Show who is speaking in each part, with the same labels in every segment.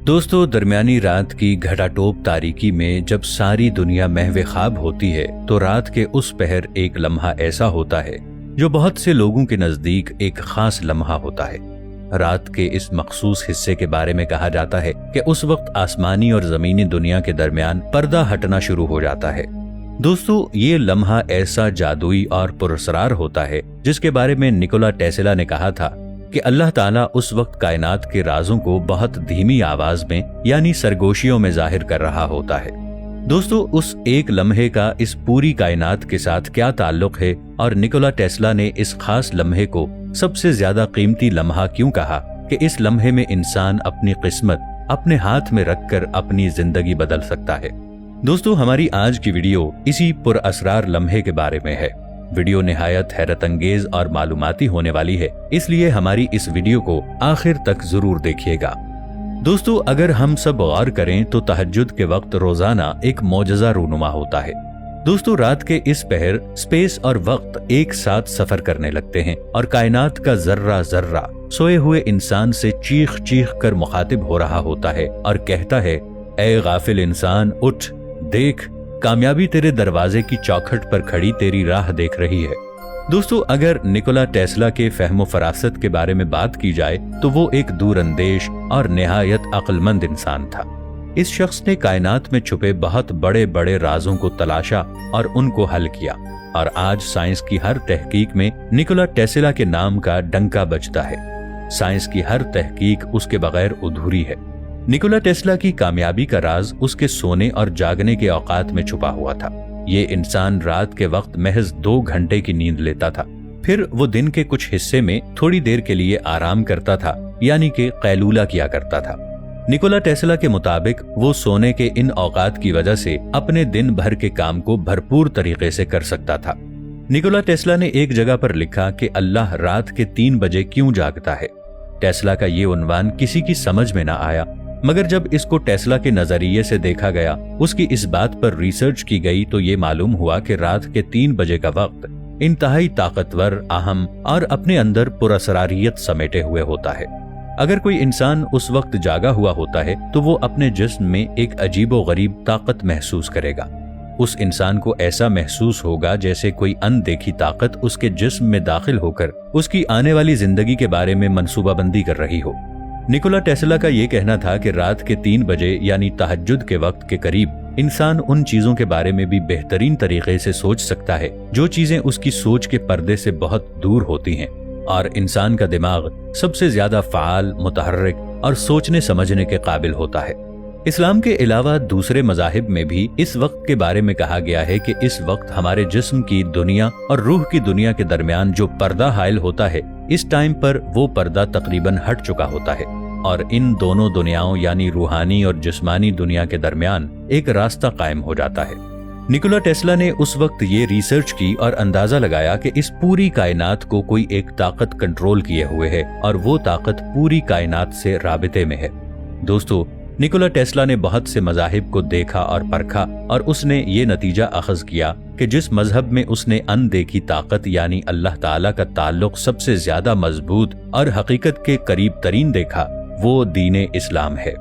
Speaker 1: दोस्तों, दरमियानी रात की घटाटोप तारीकी में जब सारी दुनिया महवे ख्वाब होती है तो रात के उस पहर एक लम्हा ऐसा होता है जो बहुत से लोगों के नजदीक एक खास लम्हा होता है। रात के इस मखसूस हिस्से के बारे में कहा जाता है कि उस वक्त आसमानी और जमीनी दुनिया के दरमियान पर्दा हटना शुरू हो जाता है। दोस्तों, ये लम्हा ऐसा जादुई और पुरअसरार होता है जिसके बारे में निकोला टेस्ला ने कहा था कि अल्लाह ताला उस वक्त कायनात के राजों को बहुत धीमी आवाज में यानी सरगोशियों में जाहिर कर रहा होता है। दोस्तों, उस एक लम्हे का इस पूरी कायनात के साथ क्या ताल्लुक है और निकोला टेस्ला ने इस खास लम्हे को सबसे ज्यादा कीमती लम्हा क्यों कहा कि इस लम्हे में इंसान अपनी किस्मत अपने हाथ में रखकर अपनी जिंदगी बदल सकता है। दोस्तों, हमारी आज की वीडियो इसी पुरअसरार लम्हे के बारे में है। वीडियो निहायत हैरत अंगेज और मालूमाती होने वाली है, इसलिए हमारी इस वीडियो को आखिर तक जरूर देखिएगा। दोस्तों, अगर हम सब गौर करें तो तहज्जुद के वक्त रोजाना एक मौजज़ा रूनुमा होता है। दोस्तों, रात के इस पहर स्पेस और वक्त एक साथ सफर करने लगते हैं और कायनात का जर्रा जर्रा सोए हुए इंसान से चीख चीख कर मुखातिब हो रहा होता है और कहता है, ऐ गाफिल इंसान उठ, देख, कामयाबी तेरे दरवाजे की चौखट पर खड़ी तेरी राह देख रही है। दोस्तों, अगर निकोला टेस्ला के फहमो फरासत के बारे में बात की जाए तो वो एक दूरअंदेश और निहायत अक्लमंद इंसान था। इस शख्स ने कायनात में छुपे बहुत बड़े बड़े राजों को तलाशा और उनको हल किया और आज साइंस की हर तहकीक में निकोला टेस्ला के नाम का डंका बजता है। साइंस की हर तहकीक उसके बगैर अधूरी है। निकोला टेस्ला की कामयाबी का राज उसके सोने और जागने के औकात में छुपा हुआ था। ये इंसान रात के वक्त महज 2 घंटे की नींद लेता था, फिर वो दिन के कुछ हिस्से में थोड़ी देर के लिए आराम करता था, यानी कि कैलूला किया करता था। निकोला टेस्ला के मुताबिक वो सोने के इन औकात की वजह से अपने दिन भर के काम को भरपूर तरीके से कर सकता था। निकोला टेस्ला ने एक जगह पर लिखा कि अल्लाह रात के 3 बजे क्यों जागता है। टेस्ला का ये उन्वान किसी की समझ में ना आया, मगर जब इसको टेस्ला के नजरिए से देखा गया, उसकी इस बात पर रिसर्च की गई तो ये मालूम हुआ कि रात के 3 बजे का वक्त इंतहाई ताकतवर, अहम और अपने अंदर पुरअसरारियत समेटे हुए होता है। अगर कोई इंसान उस वक्त जागा हुआ होता है तो वो अपने जिस्म में एक अजीबोगरीब ताकत महसूस करेगा। उस इंसान को ऐसा महसूस होगा जैसे कोई अनदेखी ताकत उसके जिस्म में दाखिल होकर उसकी आने वाली जिंदगी के बारे में मनसूबाबंदी कर रही हो। निकोला टेस्ला का ये कहना था कि रात के 3 बजे यानी तहज्जुद के वक्त के करीब इंसान उन चीजों के बारे में भी बेहतरीन तरीके से सोच सकता है जो चीजें उसकी सोच के पर्दे से बहुत दूर होती हैं, और इंसान का दिमाग सबसे ज्यादा फाल, मुतहर्रिक और सोचने समझने के काबिल होता है। इस्लाम के अलावा दूसरे मज़ाहिब में भी इस वक्त के बारे में कहा गया है कि इस वक्त हमारे जिस्म की दुनिया और रूह की दुनिया के दरमियान जो पर्दा हायल होता है, इस टाइम पर वो पर्दा तकरीबन हट चुका होता है और इन दोनों दुनियाओं यानी रूहानी और जिस्मानी दुनिया के दरमियान एक रास्ता कायम हो जाता है। निकोला टेस्ला ने उस वक्त ये रिसर्च की और अंदाजा लगाया कि इस पूरी कायनात को कोई एक ताकत कंट्रोल किए हुए है और वो ताकत पूरी कायनात से राबिते में है। दोस्तों, निकोला टेस्ला ने बहुत से मज़ाहिब को देखा और परखा और उसने ये नतीजा अखज़ किया कि जिस मजहब में उसने अनदेखी ताकत यानी अल्लाह ताला का ताल्लुक सबसे ज्यादा मजबूत और हकीकत के करीब तरीन देखा, वो दीन इस्लाम है।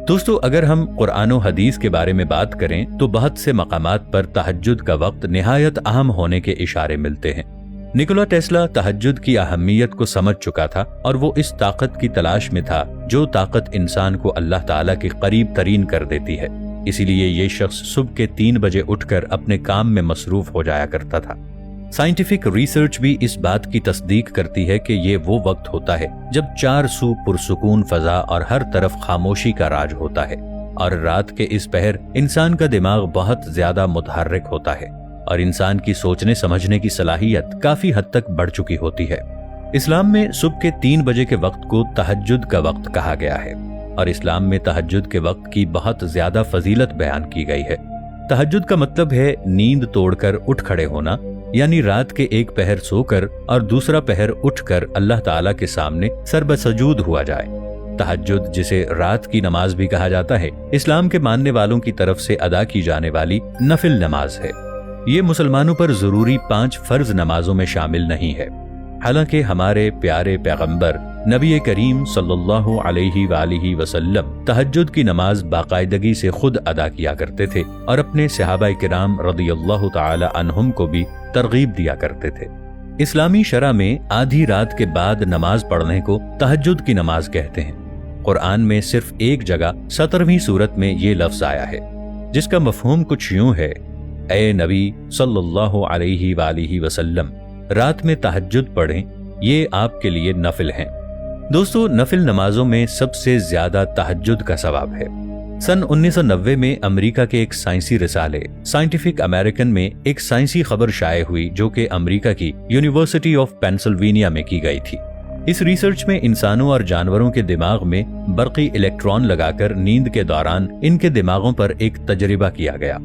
Speaker 1: दोस्तों, अगर हम कुरान और हदीस के बारे में बात करें तो बहुत से मकामात पर तहज्जुद का वक्त निहायत अहम होने के इशारे मिलते हैं। निकोला टेस्ला तहज्जुद की अहमियत को समझ चुका था और वो इस ताकत की तलाश में था जो ताकत इंसान को अल्लाह ताला के करीब तरीन कर देती है। इसीलिए ये शख्स सुबह के 3 बजे उठकर अपने काम में मसरूफ हो जाया करता था। साइंटिफिक रिसर्च भी इस बात की तस्दीक करती है कि ये वो वक्त होता है जब 4 सू पुरसुकून फजा और हर तरफ खामोशी का राज होता है, और रात के इस पहर इंसान का दिमाग बहुत ज्यादा मुतहर्रिक होता है और इंसान की सोचने समझने की सलाहियत काफी हद तक बढ़ चुकी होती है। इस्लाम में सुबह के 3 बजे के वक्त को तहज्जुद का वक्त कहा गया है और इस्लाम में तहज्जुद के वक्त की बहुत ज्यादा फजीलत बयान की गई है। तहज्जुद का मतलब है नींद तोड़कर उठ खड़े होना, यानी रात के एक पहर सोकर और दूसरा पहर उठकर अल्लाह ताला के सामने सरबसजूद हुआ जाए। तहज्जुद, जिसे रात की नमाज भी कहा जाता है, इस्लाम के मानने वालों की तरफ से अदा की जाने वाली नफिल नमाज है। ये मुसलमानों पर जरूरी 5 फर्ज नमाजों में शामिल नहीं है। हालांकि हमारे प्यारे पैगंबर نبی کریم صلی اللہ علیہ وآلہ وسلم تہجد کی نماز باقاعدگی سے خود ادا کیا کرتے تھے اور اپنے صحابہ کرام رضی اللہ تعالی عنہم کو بھی ترغیب دیا کرتے تھے۔ اسلامی شرع میں آدھی رات کے بعد نماز پڑھنے کو تہجد کی نماز کہتے ہیں۔ قرآن میں صرف ایک جگہ 17ویں سورت میں یہ لفظ آیا ہے، جس کا مفہوم کچھ یوں ہے: اے نبی صلی اللہ علیہ وآلہ وسلم، رات میں تہجد پڑھیں، یہ آپ کے لیے نفل ہیں۔ دوستو، نفل نمازوں میں سب سے زیادہ تہجد کا ثواب ہے۔ سن 1990 میں امریکہ کے ایک سائنسی رسالے سائنٹیفک امریکن میں ایک سائنسی خبر شائع ہوئی جو کہ امریکہ کی یونیورسٹی آف پینسلوینیا میں کی گئی تھی۔ اس ریسرچ میں انسانوں اور جانوروں کے دماغ میں برقی الیکٹران لگا کر نیند کے دوران ان کے دماغوں پر ایک تجربہ کیا گیا۔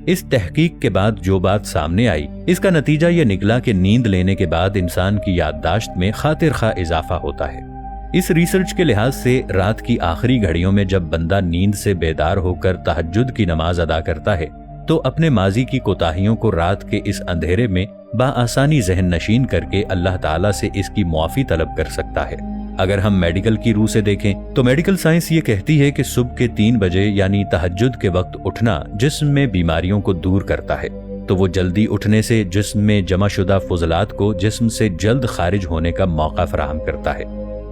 Speaker 1: اس تحقیق کے بعد جو بات سامنے آئی، اس کا نتیجہ یہ نکلا کہ نیند لینے کے بعد انسان کی یادداشت میں خاطر خواہ اضافہ ہوتا ہے۔ اس ریسرچ کے لحاظ سے رات کی آخری گھڑیوں میں جب بندہ نیند سے بیدار ہو کر تہجد کی نماز ادا کرتا ہے تو اپنے ماضی کی کوتاہیوں کو رات کے اس اندھیرے میں بآسانی ذہن نشین کر کے اللہ تعالیٰ سے اس کی معافی طلب کر سکتا ہے۔ اگر ہم میڈیکل کی روح سے دیکھیں تو میڈیکل سائنس یہ کہتی ہے کہ صبح کے 3 بجے یعنی تہجد کے وقت اٹھنا جسم میں بیماریوں کو دور کرتا ہے، تو وہ جلدی اٹھنے سے جسم میں جمع شدہ فضلات کو جسم سے جلد خارج ہونے کا موقع فراہم کرتا ہے۔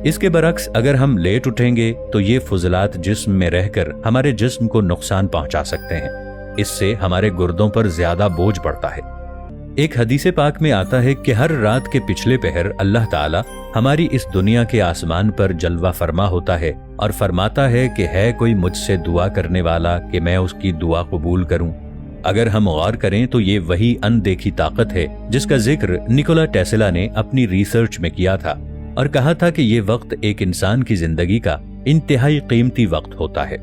Speaker 1: اس کے برعکس اگر ہم لیٹ اٹھیں گے تو یہ فضلات جسم میں رہ کر ہمارے جسم کو نقصان پہنچا سکتے ہیں۔ اس سے ہمارے گردوں پر زیادہ بوجھ پڑتا ہے۔ ایک حدیث پاک میں آتا ہے کہ ہر رات کے پچھلے پہر اللہ تعالیٰ ہماری اس دنیا کے آسمان پر جلوہ فرما ہوتا ہے اور فرماتا ہے کہ ہے کوئی مجھ سے دعا کرنے والا کہ میں اس کی دعا قبول کروں۔ اگر ہم غور کریں تو یہ وہی ان دیکھی طاقت ہے جس کا ذکر نکولا ٹیسلا نے اپنی ریسرچ میں کیا تھا اور کہا تھا کہ یہ وقت ایک انسان کی زندگی کا انتہائی قیمتی وقت ہوتا ہے۔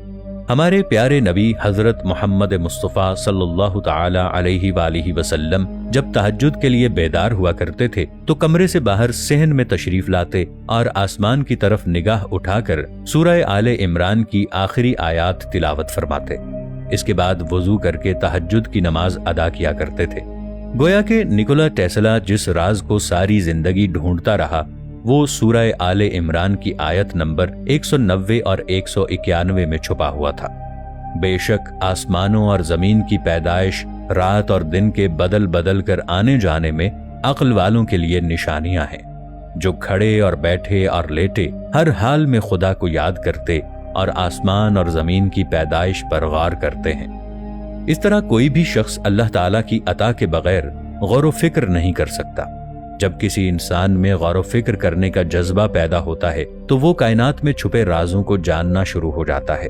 Speaker 1: ہمارے پیارے نبی حضرت محمد مصطفیٰ صلی اللہ تعالی علیہ وآلہ وسلم جب تہجد کے لیے بیدار ہوا کرتے تھے تو کمرے سے باہر صحن میں تشریف لاتے اور آسمان کی طرف نگاہ اٹھا کر سورہ آل عمران کی آخری آیات تلاوت فرماتے۔ اس کے بعد وضو کر کے تہجد کی نماز ادا کیا کرتے تھے۔ گویا کہ نکولا ٹیسلا جس راز کو ساری زندگی ڈھونڈتا رہا وہ سورہ آل عمران کی آیت نمبر 190 اور 191 میں چھپا ہوا تھا۔ بے شک آسمانوں اور زمین کی پیدائش رات اور دن کے بدل بدل کر آنے جانے میں عقل والوں کے لیے نشانیاں ہیں، جو کھڑے اور بیٹھے اور لیٹے ہر حال میں خدا کو یاد کرتے اور آسمان اور زمین کی پیدائش پر غور کرتے ہیں۔ اس طرح کوئی بھی شخص اللہ تعالیٰ کی عطا کے بغیر غور و فکر نہیں کر سکتا۔ جب کسی انسان میں غور و فکر کرنے کا جذبہ پیدا ہوتا ہے تو وہ کائنات میں چھپے رازوں کو جاننا شروع ہو جاتا ہے۔